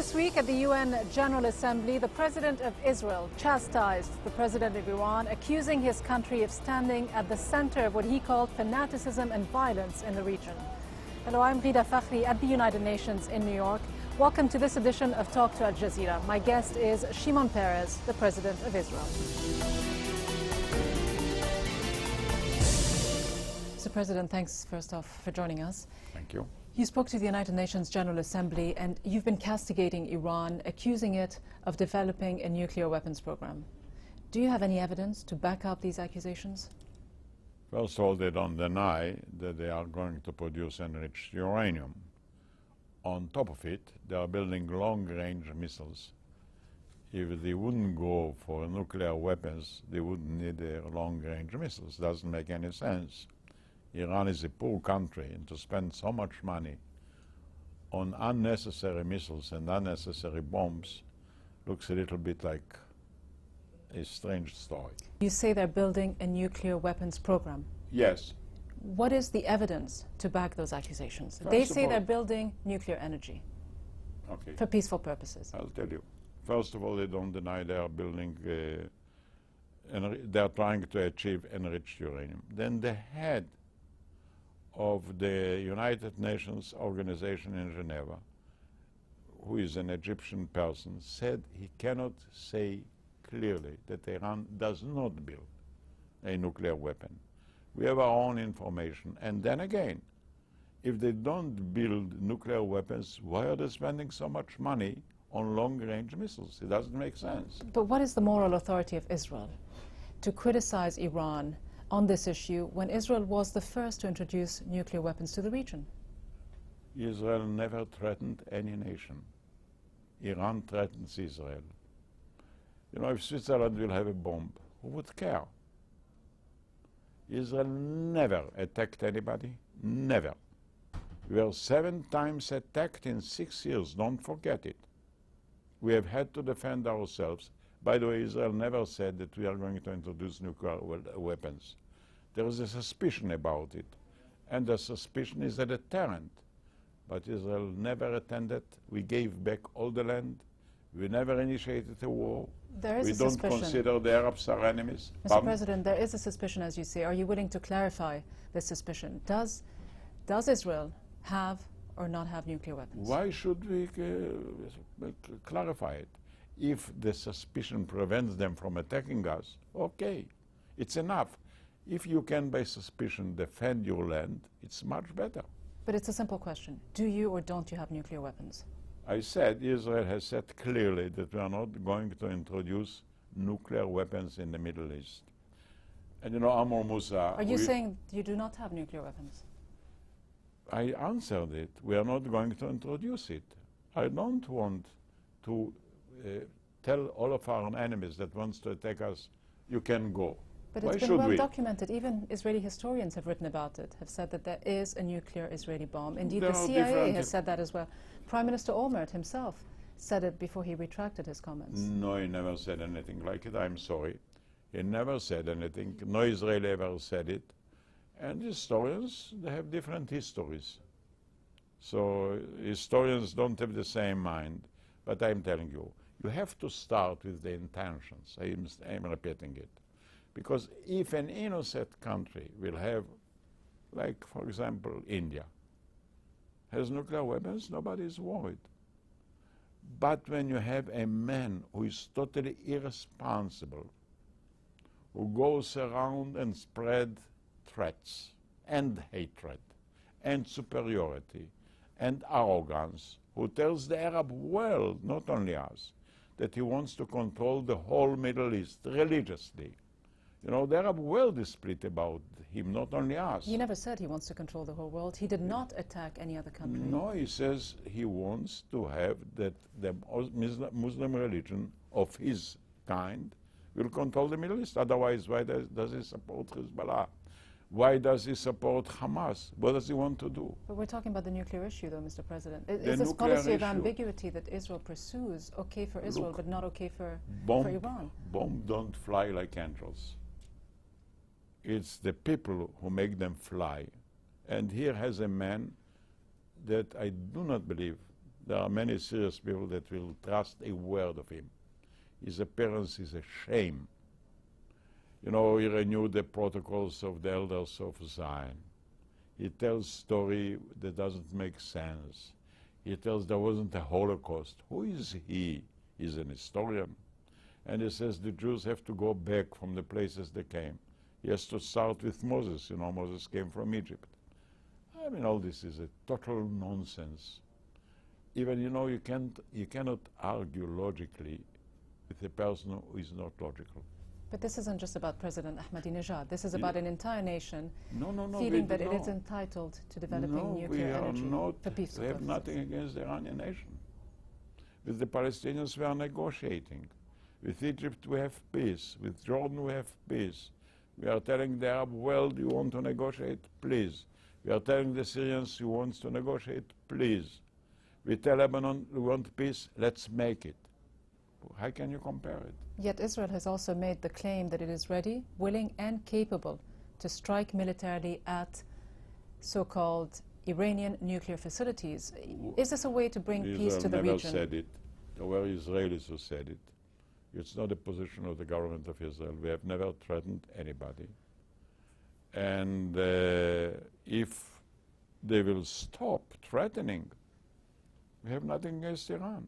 This week at the UN General Assembly, the President of Israel chastised the President of Iran, accusing his country of standing at the center of what he called fanaticism and violence in the region. Hello, I'm Ghida Fakhry at the United Nations in New York. Welcome to this edition of Talk to Al Jazeera. My guest is Shimon, the President of Israel. Mr. President, thanks first off for joining us. Thank you. You spoke to the United Nations General Assembly and you've been castigating Iran, accusing it of developing a nuclear weapons program. Do you have any evidence to back up these accusations? First of all, they don't deny that they are going to produce enriched uranium. On top of it, they are building long-range missiles. If they wouldn't go for nuclear weapons, they wouldn't need long-range missiles. Doesn't make any sense. Iran is a poor country, and to spend so much money on unnecessary missiles and unnecessary bombs looks a little bit like a strange story. You say they're building a nuclear weapons program. Yes. What is the evidence to back those accusations? They say they're building nuclear energy for peaceful purposes. I'll tell you. First of all, they don't deny they are building, they are trying to achieve enriched uranium. Then the head of the United Nations organization in Geneva, who is an Egyptian person, said he cannot say clearly that Iran does not build a nuclear weapon. We have our own information. And then again, if they don't build nuclear weapons, why are they spending so much money on long-range missiles? It doesn't make sense. But what is the moral authority of Israel to criticize Iran on this issue when Israel was the first to introduce nuclear weapons to the region? Israel never threatened any nation. Iran threatens Israel. You know, if Switzerland will have a bomb, who would care? Israel never attacked anybody, never. We were 7 times attacked in 6 years, don't forget it. We have had to defend ourselves. By the way, Israel never said that we are going to introduce nuclear weapons. There is a suspicion about it, and the suspicion is a deterrent. But Israel never attended. We gave back all the land. We never initiated a war. There is we a don't suspicion. Consider the Arabs our enemies. Mr. President, there is a suspicion, as you say. Are you willing to clarify this suspicion? Does Israel have or not have nuclear weapons? Why should we clarify it? If the suspicion prevents them from attacking us, okay, it's enough. If you can, by suspicion, defend your land, it's much better. But it's a simple question. Do you or don't you have nuclear weapons? I said Israel has said clearly that we are not going to introduce nuclear weapons in the Middle East. And you know, Amr Musa... Are you saying you do not have nuclear weapons? I answered it. We are not going to introduce it. I don't want to tell all of our enemies that wants to attack us, you can go. But Why it's been should well we? documented. Even Israeli historians have written about it, have said that there is a nuclear Israeli bomb. Indeed, There the are CIA different- has said that as well. Prime Minister Olmert himself said it before he retracted his comments. No, he never said anything like it. I'm sorry. He never said anything. No Israeli ever said it. And historians, they have different histories. So historians don't have the same mind. But I'm telling you, you have to start with the intentions. I'm repeating it. Because if an innocent country will have, like, for example, India, has nuclear weapons, nobody is worried. But when you have a man who is totally irresponsible, who goes around and spread threats and hatred and superiority and arrogance, who tells the Arab world, not only us, that he wants to control the whole Middle East religiously. You know, the Arab world is split about him, not only us. He never said he wants to control the whole world. He did not attack any other country. No, he says he wants to have that the Muslim religion of his kind will control the Middle East. Otherwise, why does he support Hezbollah? Why does he support Hamas? What does he want to do? But we're talking about the nuclear issue, though, Mr. President. Is this policy of ambiguity that Israel pursues okay for Israel, but not okay for Iran? Bombs don't fly like angels. It's the people who make them fly. And here has a man that I do not believe there are many serious people that will trust a word of him. His appearance is a shame. You know, he renewed the protocols of the elders of Zion. He tells story that doesn't make sense. He tells there wasn't a Holocaust. Who is he? He's an historian. And he says the Jews have to go back from the places they came. He has to start with Moses. You know, Moses came from Egypt. I mean, all this is a total nonsense. Even, you know, you cannot argue logically with a person who is not logical. But this isn't just about President Ahmadinejad. This is about an entire nation No, feeling that it is entitled to developing nuclear energy for peaceful We have purposes. nothing against the Iranian nation. With the Palestinians we are negotiating. With Egypt we have peace. With Jordan we have peace. We are telling the Arab world, you want to negotiate? Please. We are telling the Syrians, you want to negotiate? Please. We tell Lebanon, we want peace, let's make it. How can you compare it? Yet Israel has also made the claim that it is ready, willing and capable to strike militarily at so-called Iranian nuclear facilities. Is this a way to bring peace to the region? Israel never said it. There were Israelis who said it. It's not a position of the government of Israel. We have never threatened anybody. And if they will stop threatening, we have nothing against Iran.